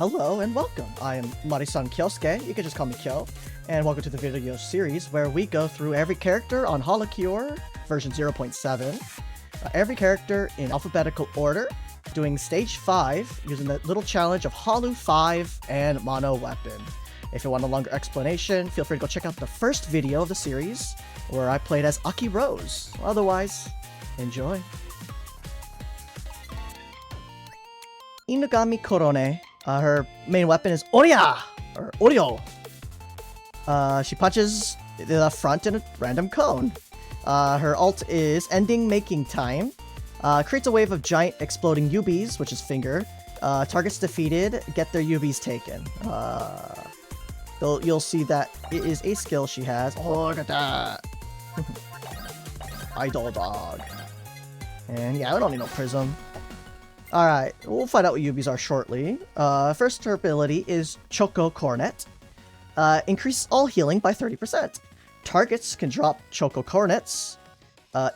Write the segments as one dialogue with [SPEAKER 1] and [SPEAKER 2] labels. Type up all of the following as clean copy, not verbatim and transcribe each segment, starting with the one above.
[SPEAKER 1] Hello and welcome. I am Marisan Kyosuke, you can just call me Kyo, and welcome to the video series where we go through every character on HoloCure version 0.7, every character in alphabetical order, doing stage 5 using the little challenge of Halu 5 and Mono Weapon. If you want a longer explanation, feel free to go check out the first video of the series where I played as Aki Rose. Otherwise, enjoy. Inugami Korone. Her main weapon is Oria! Or Oryo! She punches the front in a random cone. Her ult is Ending Making Time. Creates a wave of giant exploding UBs, which is finger. Targets defeated, get their UBs taken. You'll see that it is a skill she has. Oh, look at that! Idol dog. And yeah, we don't need no prism. Alright, we'll find out what UBs are shortly. First, her ability is Choco Cornet. Increases all healing by 30%. Targets can drop Choco Cornets.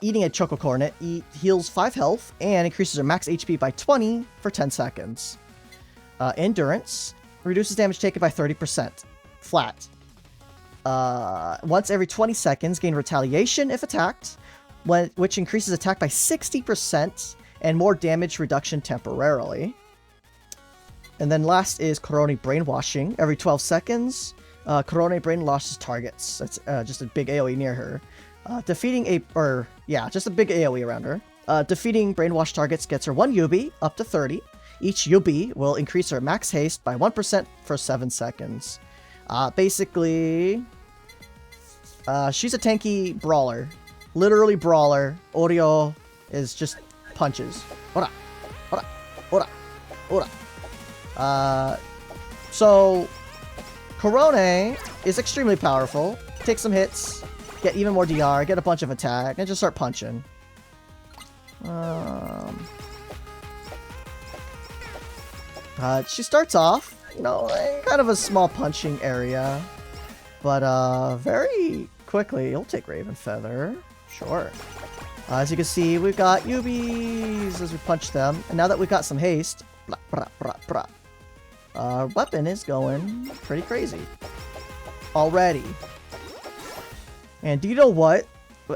[SPEAKER 1] Eating a Choco Cornet heals 5 health and increases her max HP by 20 for 10 seconds. Endurance reduces damage taken by 30%. Flat. Once every 20 seconds, gain Retaliation if attacked, which increases attack by 60%. And more damage reduction temporarily. And then last is Korone Brainwashing. Every 12 seconds, Korone brainwashes targets. That's just a big AoE near her. Defeating just a big AoE around her. Defeating brainwash targets gets her 1 UB up to 30. Each UB will increase her max haste by 1% for 7 seconds. Basically, she's a tanky brawler. Literally brawler. Oryo is just punches. Ora, ora, ora, ora. So Korone is extremely powerful. Take some hits, get even more DR, get a bunch of attack, and just start punching. She starts off, kind of a small punching area, but very quickly you'll take Raven Feather. Sure. As you can see, we've got UBs as we punch them. And now that we've got some haste, our weapon is going pretty crazy already. And do you know what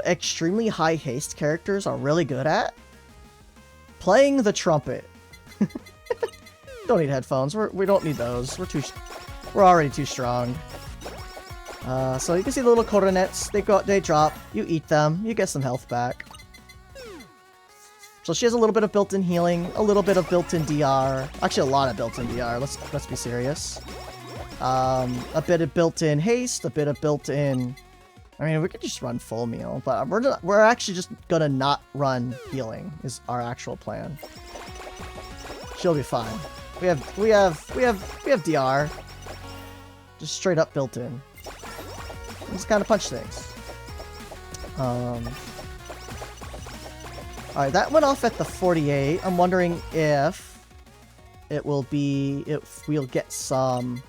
[SPEAKER 1] extremely high haste characters are really good at? Playing the trumpet. Don't need headphones. We don't need those. We're already too strong. So you can see the little coronets. They drop. You eat them. You get some health back. So she has a little bit of built-in healing, a little bit of built-in DR. Actually, a lot of built-in DR. Let's be serious. A bit of built-in haste, a bit of built-in. I mean, we could just run full meal, but we're actually just gonna not run healing. Is our actual plan. She'll be fine. We have DR. Just straight up built-in. Just kind of punch things. Alright, that went off at the 48. I'm wondering if we'll get some...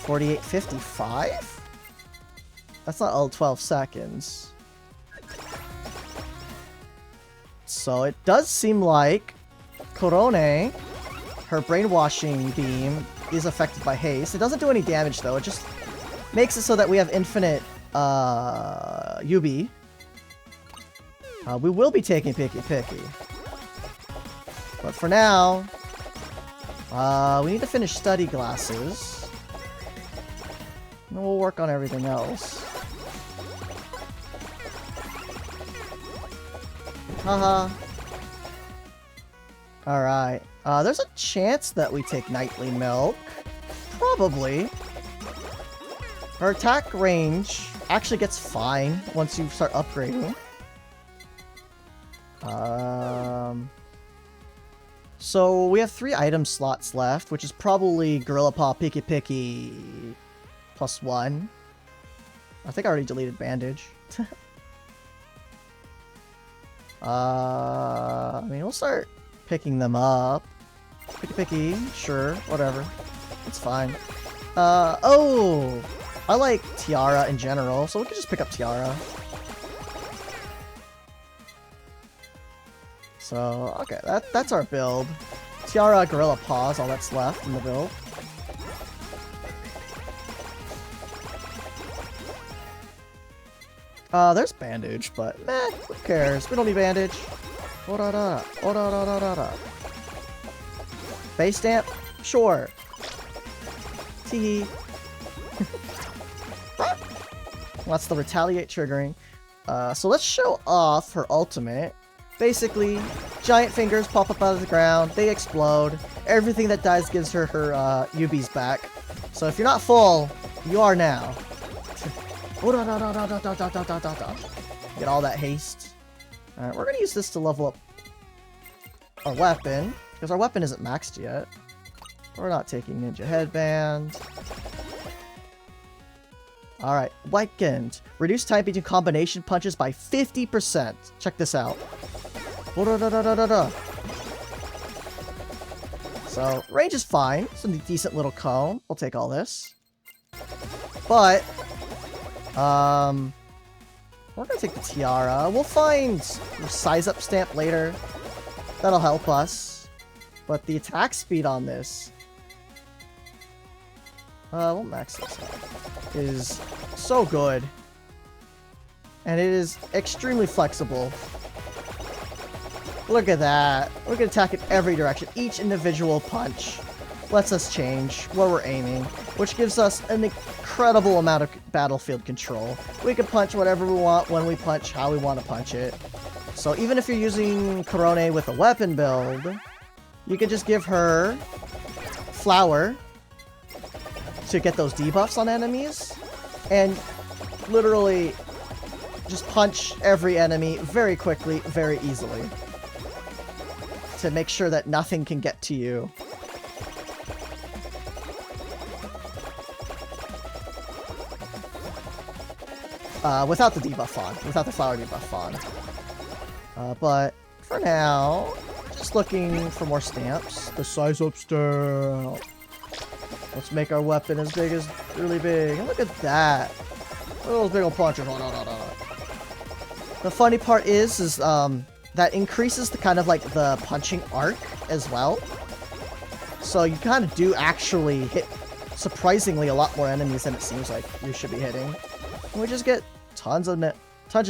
[SPEAKER 1] $48.55? That's not all 12 seconds. So it does seem like Korone, her brainwashing beam, is affected by haste. It doesn't do any damage though, it just makes it so that we have infinite UB. We will be taking Picky. But for now, we need to finish study glasses. And then we'll work on everything else. Haha. Alright. There's a chance that we take Nightly Milk. Probably. Her attack range actually gets fine once you start upgrading. So we have 3 item slots left, which is probably Gorilla Paw Picky +1. I think I already deleted Bandage. I mean, we'll start picking them up. Picky, sure, whatever. It's fine. Oh! I like Tiara in general, so we can just pick up Tiara. So, okay, that's our build. Tiara, Gorilla Paws, all that's left in the build. There's Bandage, but meh, who cares? We don't need Bandage. Base Stamp? Sure. Teehee. That's the Retaliate triggering. So let's show off her ultimate. Basically, giant fingers pop up out of the ground, they explode. Everything that dies gives her her UBs back. So if you're not full, you are now. Get all that haste. Alright, we're gonna use this to level up our weapon, because our weapon isn't maxed yet. We're not taking Ninja Headband. Alright, weakened. Reduce time between combination punches by 50%. Check this out. So, range is fine. It's a decent little cone. We'll take all this. But, we're gonna take the Tiara. We'll find size up stamp later. That'll help us. But the attack speed on this, we'll max this up, is so good. And it is extremely flexible. Look at that. We can attack in every direction. Each individual punch lets us change where we're aiming, which gives us an incredible amount of battlefield control. We can punch whatever we want, when we punch, how we want to punch it. So even if you're using Korone with a weapon build, you can just give her Flower to get those debuffs on enemies, and literally just punch every enemy very quickly, very easily, to make sure that nothing can get to you. Without the debuff on, without the flower debuff on. But for now, just looking for more stamps. The size up stamp. Let's make our weapon as big as really big. And look at that. Look at those big old punches. The funny part is that increases the kind of like the punching arc as well. So you kind of do actually hit surprisingly a lot more enemies than it seems like you should be hitting. And we just get tons of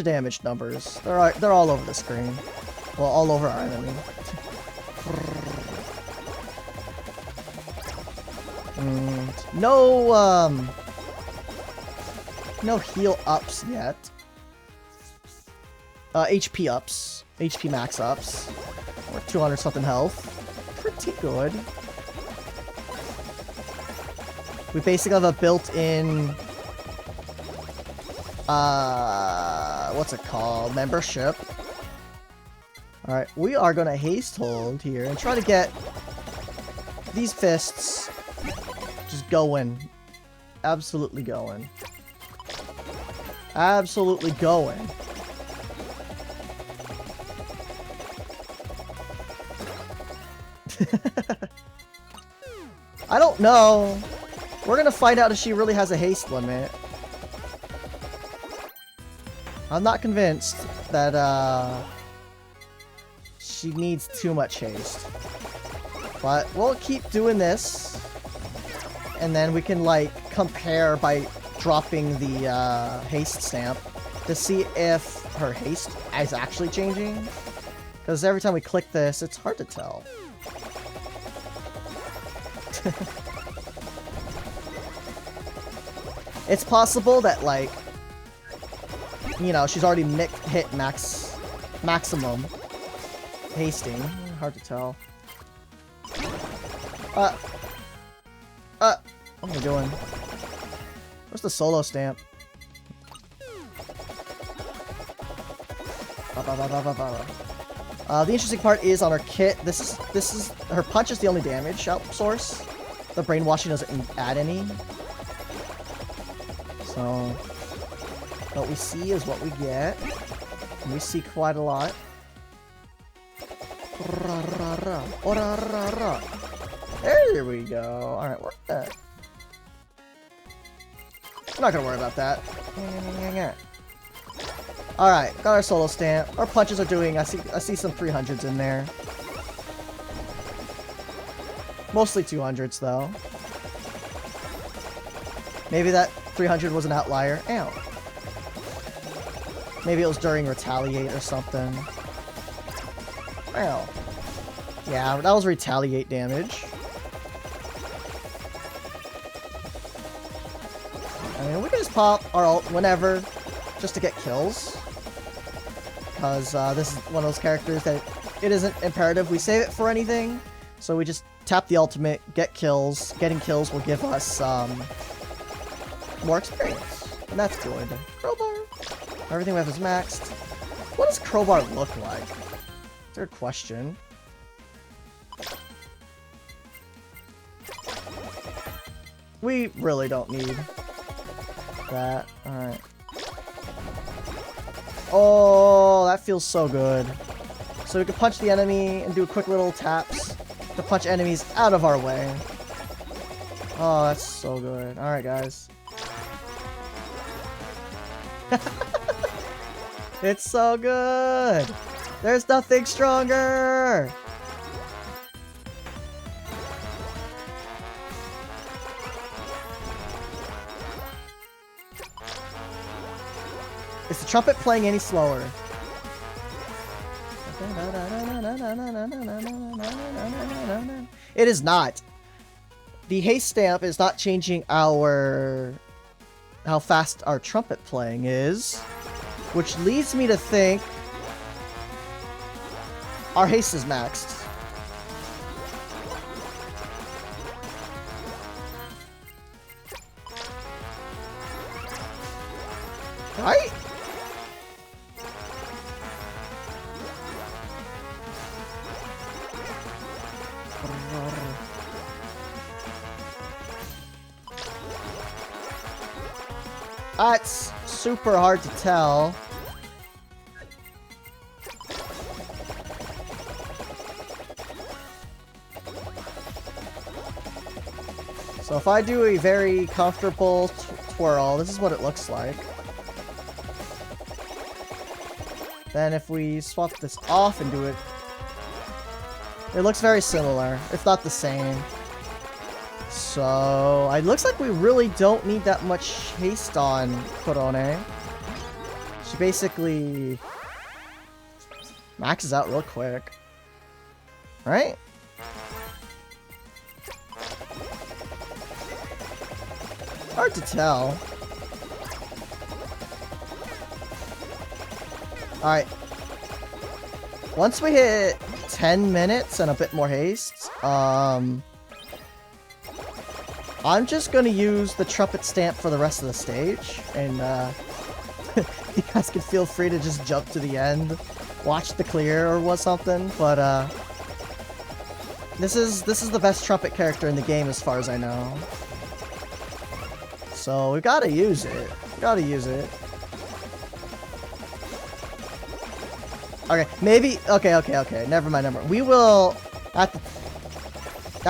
[SPEAKER 1] damage numbers. They're all over the screen. Well, all over our enemy. No heal ups yet. HP ups. HP max ups. We're 200 something health. Pretty good. We basically have a built-in what's it called? Membership. Alright, we are gonna haste hold here and try to get these fists just going. Absolutely going. Absolutely going. I don't know. We're gonna find out if she really has a haste limit. I'm not convinced that she needs too much haste. But we'll keep doing this. And then we can like compare by dropping the haste stamp to see if her haste is actually changing. Because every time we click this, it's hard to tell. It's possible that, like, you know, she's already hit maximum hasting. Hard to tell. What am I doing? Where's the solo stamp? The interesting part is on her kit. This is her punch is the only damage source. The brainwashing doesn't add any. So what we see is what we get. And we see quite a lot. There we go. Alright, we're good. I'm not gonna worry about that. Alright, got our solo stamp. Our punches are doing, I see some 300s in there. Mostly 200s though. Maybe that 300 was an outlier. Ow. Maybe it was during Retaliate or something. Ow. Yeah, that was Retaliate damage. I mean, we can just pop our ult whenever, just to get kills. Because this is one of those characters that it isn't imperative we save it for anything. So we just tap the ultimate, get kills. Getting kills will give us more experience. And that's good. Crowbar. Everything we have is maxed. What does Crowbar look like? Third question. We really don't need that. Alright. Oh, that feels so good. So we can punch the enemy and do quick little taps to punch enemies out of our way. Oh, that's so good. Alright, guys. It's so good! There's nothing stronger! Is the trumpet playing any slower? It is not. The haste stamp is not changing how fast our trumpet playing is, which leads me to think our haste is maxed. Right? That's super hard to tell. So if I do a very comfortable twirl, this is what it looks like. Then if we swap this off and do it, it looks very similar, if not the same. So, it looks like we really don't need that much haste on Korone. She basically maxes out real quick. Right? Hard to tell. Alright. Once we hit 10 minutes and a bit more haste, I'm just gonna use the trumpet stamp for the rest of the stage, and you guys can feel free to just jump to the end, watch the clear or something. But this is the best trumpet character in the game as far as I know. So we gotta use it. We gotta use it. Okay, maybe. Okay. Never mind. We will at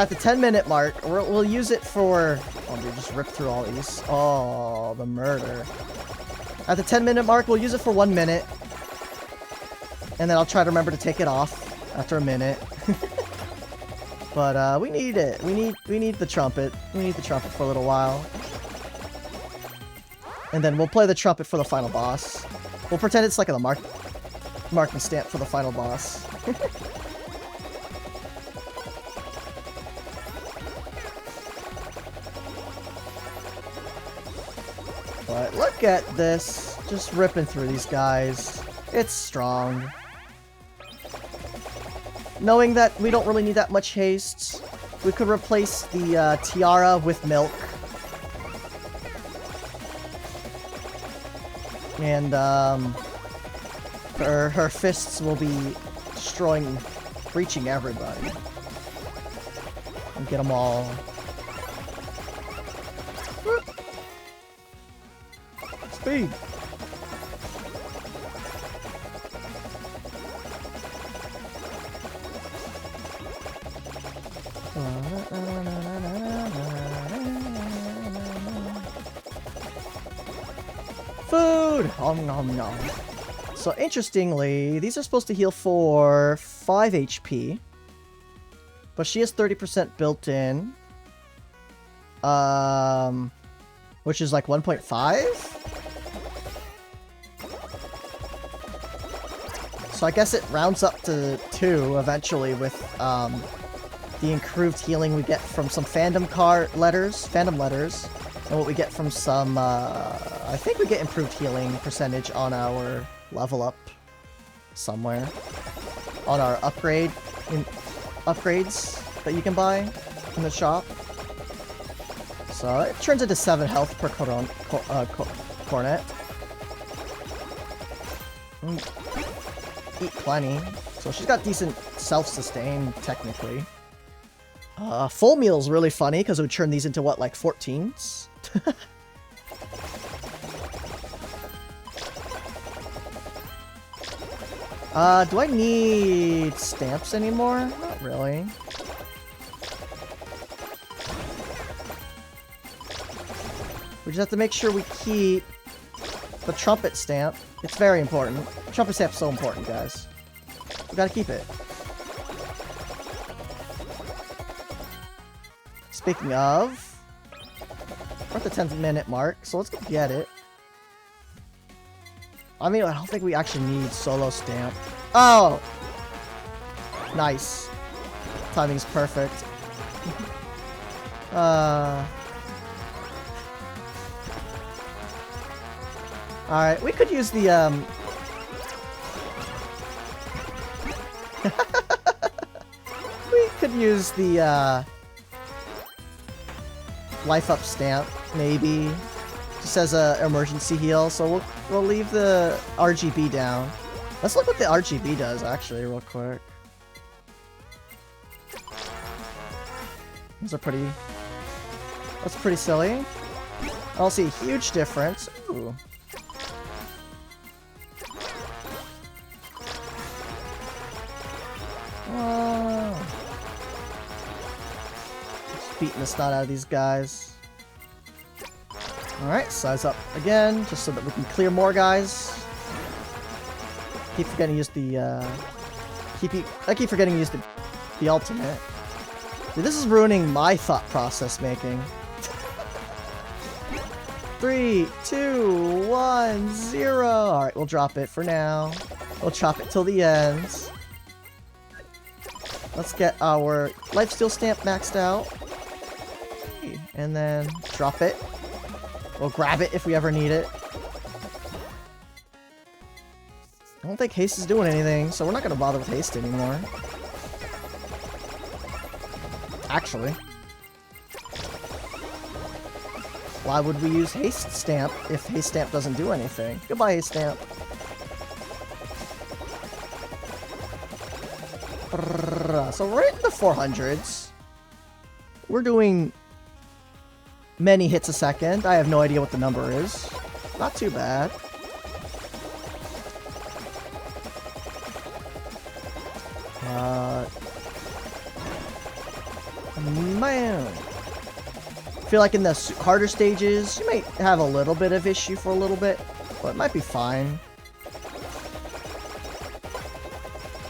[SPEAKER 1] the 10-minute mark, we'll use it for... Oh, dude, just rip through all these. Oh, the murder. At the 10-minute mark, we'll use it for 1 minute. And then I'll try to remember to take it off after a minute. But, we need it. We need the trumpet. We need the trumpet for a little while. And then we'll play the trumpet for the final boss. We'll pretend it's like a marking stamp for the final boss. But look at this, just ripping through these guys. It's strong. Knowing that we don't really need that much haste, we could replace the tiara with milk. And her fists will be destroying, reaching everybody. And get them all. Speed. Food! Om nom nom. So interestingly, these are supposed to heal for 5 HP. But she has 30% built in. Which is like 1.5? So I guess it rounds up to 2 eventually with the improved healing we get from some fandom letters, and what we get from some, I think we get improved healing percentage on our level up somewhere. On our upgrades that you can buy in the shop. So it turns into 7 health per Korone. Eat plenty. So she's got decent self-sustain, technically. Full meal's really funny, because it would turn these into, what, like 14s? Do I need stamps anymore? Not really. We just have to make sure we keep the trumpet stamp. It's very important. The trumpet stamp's so important, guys. We gotta keep it. Speaking of, we're at the 10th-minute mark, so let's go get it. I mean, I don't think we actually need solo stamp. Oh! Nice. Timing's perfect. Alright, we could use the, we could use the, life up stamp, maybe. Just as a emergency heal, so we'll leave the RGB down. Let's look what the RGB does, actually, real quick. Those are pretty... That's pretty silly. I don't see a huge difference. Ooh. Oh. Just beating the snot out of these guys. Alright, size up again, just so that we can clear more guys. Keep forgetting to use the, I keep forgetting to use the ultimate. Dude, this is ruining my thought process making. 3, 2, 1, 0. Alright, we'll drop it for now. We'll chop it till the end. Let's get our lifesteal stamp maxed out. And then drop it. We'll grab it if we ever need it. I don't think haste is doing anything, so we're not going to bother with haste anymore. Actually. Why would we use haste stamp if haste stamp doesn't do anything? Goodbye, haste stamp. So we're in the 400s. We're doing many hits a second. I have no idea what the number is. Not too bad. Man. I feel like in the harder stages, you might have a little bit of issue for a little bit, but it might be fine.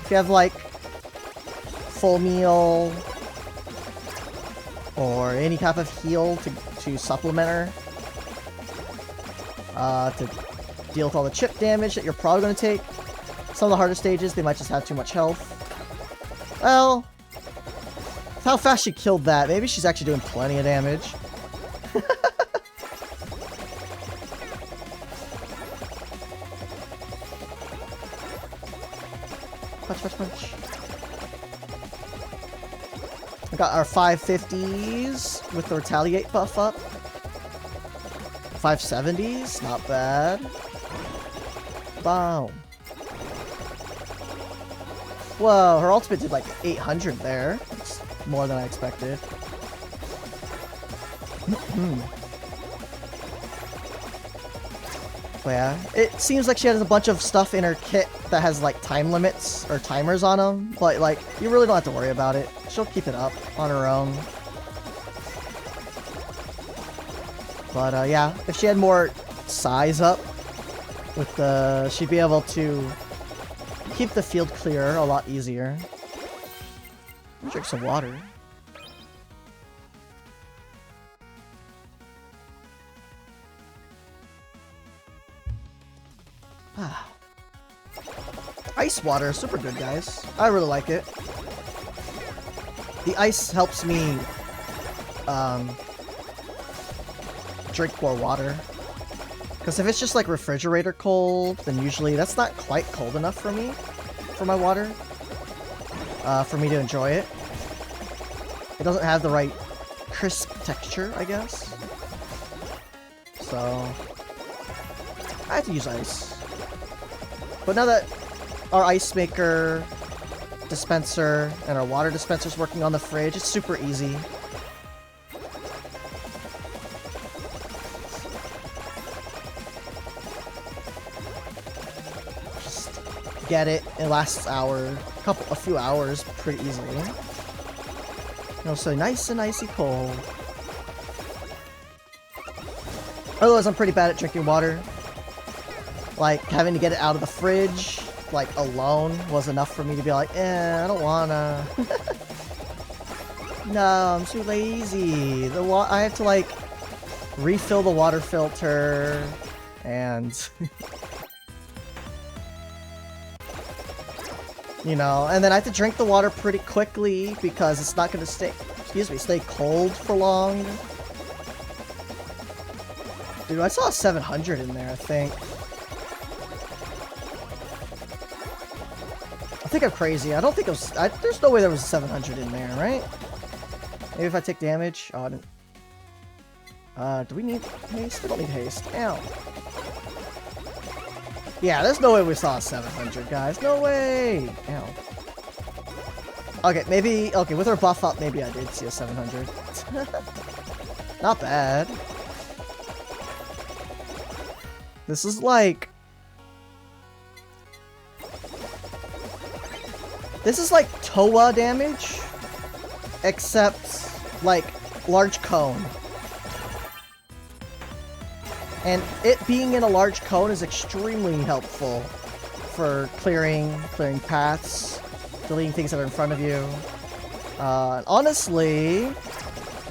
[SPEAKER 1] If you have like full meal or any type of heal to supplement her, to deal with all the chip damage that you're probably going to take. Some of the harder stages, they might just have too much health. Well, how fast she killed that. Maybe she's actually doing plenty of damage. Punch, punch, punch. We got our 550s with the retaliate buff up. 570s, not bad. Boom. Whoa, her ultimate did like 800 there. That's more than I expected. But yeah, it seems like she has a bunch of stuff in her kit that has like time limits or timers on them, but like you really don't have to worry about it. She'll keep it up on her own. But yeah, if she had more size up, With the... she'd be able to keep the field clear a lot easier. Let me drink some water. Ice water, super good, guys. I really like it. The ice helps me drink more water. Because if it's just like refrigerator cold, then usually that's not quite cold enough for me, for my water, for me to enjoy it. It doesn't have the right crisp texture, I guess. So I have to use ice. But now that our ice maker dispenser and our water dispenser is working on the fridge, it's super easy. Just get it. It lasts a few hours pretty easily. You know, so nice and icy cold. Otherwise, I'm pretty bad at drinking water. Like, having to get it out of the fridge, like, alone was enough for me to be like, I don't wanna. No, I'm too lazy. I have to, like, refill the water filter, and... you know, and then I have to drink the water pretty quickly, because it's not gonna stay cold for long. Dude, I saw a 700 in there, I think. I think I'm crazy. I don't think it was... there's no way there was a 700 in there, right? Maybe if I take damage... oh, I didn't... do we need haste? We don't need haste. Ow. Yeah, there's no way we saw a 700, guys. No way! Ow. Okay, maybe... okay, with our buff up, maybe I did see a 700. Not bad. This is like... this is like Towa damage, except like large cone. And it being in a large cone is extremely helpful for clearing paths, deleting things that are in front of you. Honestly,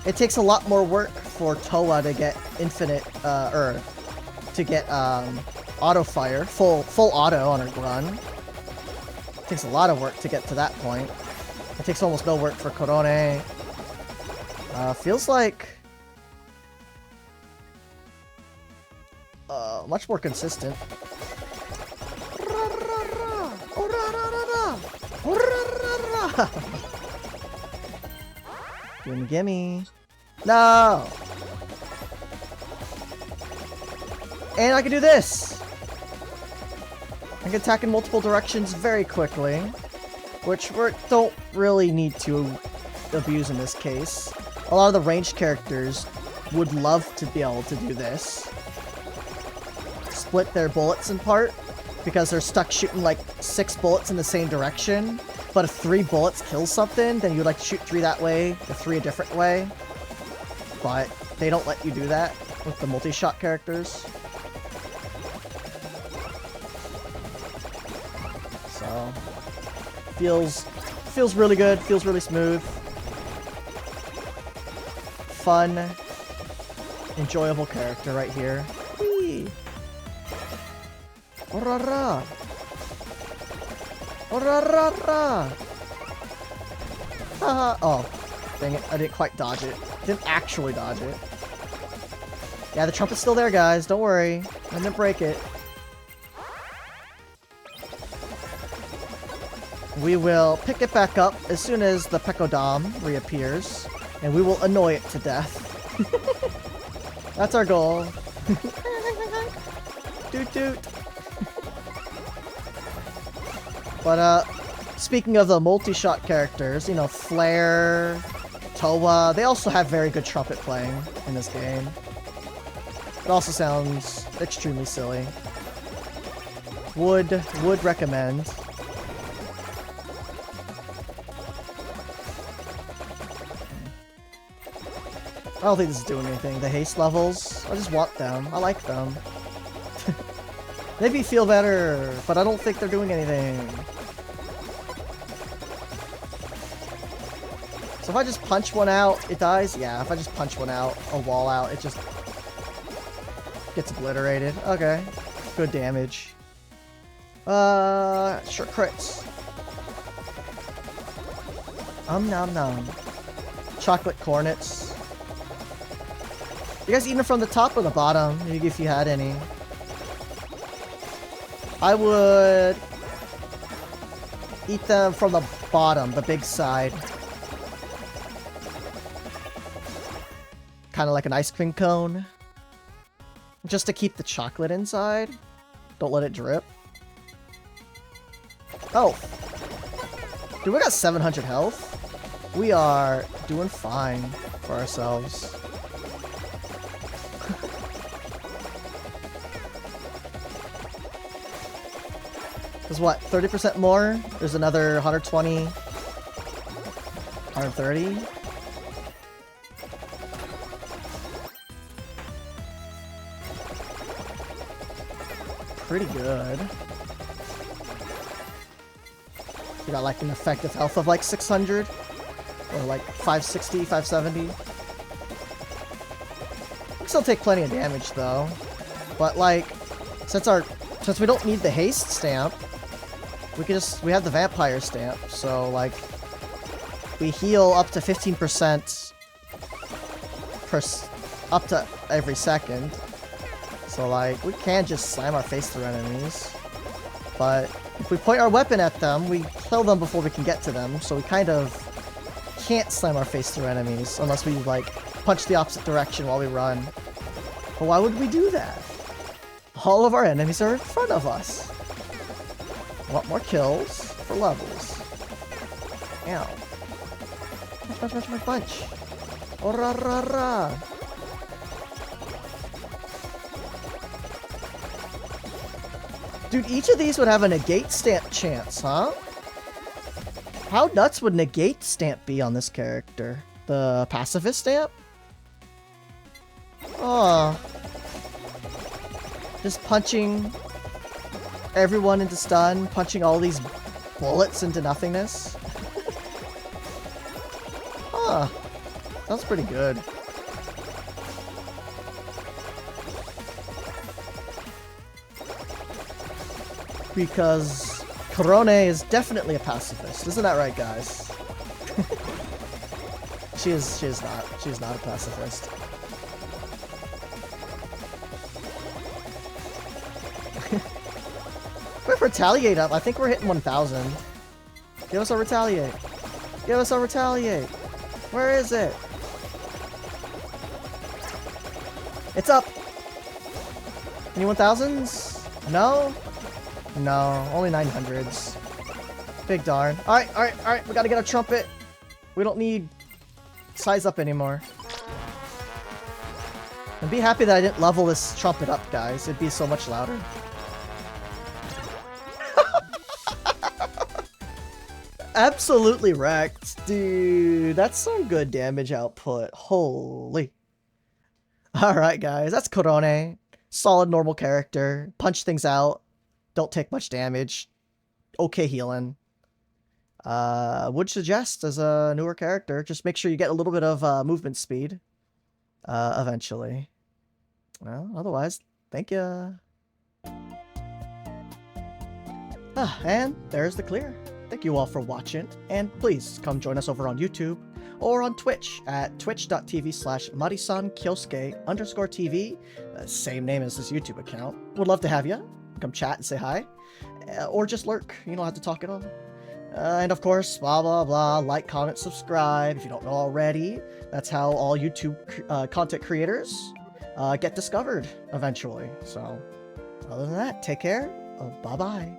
[SPEAKER 1] it takes a lot more work for Towa to get infinite, or to get auto fire, full auto on her run. Takes a lot of work to get to that point. It takes almost no work for Korone. Feels like... much more consistent. Gimme. No! And I can do this! I can attack in multiple directions very quickly, which we don't really need to abuse in this case. A lot of the ranged characters would love to be able to do this. Split their bullets in part, because they're stuck shooting like 6 bullets in the same direction. But if 3 bullets kill something, then you'd like to shoot 3 that way, or 3 a different way. But they don't let you do that with the multi-shot characters. So, feels really good, feels really smooth. Fun, enjoyable character right here. Whee! Orara! Orara! Haha! Oh, dang it, I didn't quite dodge it. Didn't actually dodge it. Yeah, the trumpet's still there, guys, don't worry. I didn't break it. We will pick it back up as soon as the Pekodam reappears, and we will annoy it to death. That's our goal. Doot Doot. But, speaking of the multi-shot characters, you know, Flare, Towa, they also have very good trumpet playing in this game. It also sounds extremely silly. Would recommend. I don't think this is doing anything. The haste levels, I just want them. I like them. Maybe feel better, but I don't think they're doing anything. So if I just punch one out, it dies? Yeah, if I just punch one out, a wall out, it just gets obliterated. Okay. Good damage. Sure crits. Nom nom. Chocolate cornets. You guys eating them from the top or the bottom? Maybe if you had any. I would eat them from the bottom, the big side. Kind of like an ice cream cone. Just to keep the chocolate inside. Don't let it drip. Oh. Dude, we got 700 health. We are doing fine for ourselves. There's what, 30% more? There's another 120, 130. Pretty good. We got like an effective health of like 600 or like 560, 570. We can still take plenty of damage though. But like, since we don't need the haste stamp, we have the vampire stamp, so like we heal up to 15% up to every second. So like we can just slam our face through enemies. But if we point our weapon at them, we kill them before we can get to them, so we kind of can't slam our face through enemies unless we like punch the opposite direction while we run. But why would we do that? All of our enemies are in front of us. I want more kills for levels. Ow. Punch. Oh, ra, ra, ra. Dude, each of these would have a negate stamp chance, huh? How nuts would negate stamp be on this character? The pacifist stamp? Oh. Just punching everyone into stun, punching all these bullets into nothingness. Huh. Sounds pretty good. Because Korone is definitely a pacifist. Isn't that right, guys? She is not. She's not a pacifist. Quick retaliate up. I think we're hitting 1,000. Give us a retaliate. Give us a retaliate. Where is it? It's up. Any 1,000s? No? No, only 900s. Big darn. Alright, alright, alright. We gotta get a trumpet. We don't need size up anymore. And be happy that I didn't level this trumpet up, guys. It'd be so much louder. Absolutely wrecked. Dude, that's some good damage output. Holy. Alright, guys. That's Korone. Solid normal character. Punch things out. Don't take much damage. Okay healing. Would suggest as a newer character, just make sure you get a little bit of movement speed. Eventually. Well, otherwise, thank you. And there's the clear. Thank you all for watching, and please come join us over on YouTube or on Twitch at twitch.tv/marisankyosuke_TV. Same name as this YouTube account. Would love to have you. Come chat and say hi. Or just lurk. You don't have to talk at all. And of course, blah, blah, blah. Like, comment, subscribe if you don't know already. That's how all YouTube content creators get discovered eventually. So, other than that, take care. Bye-bye.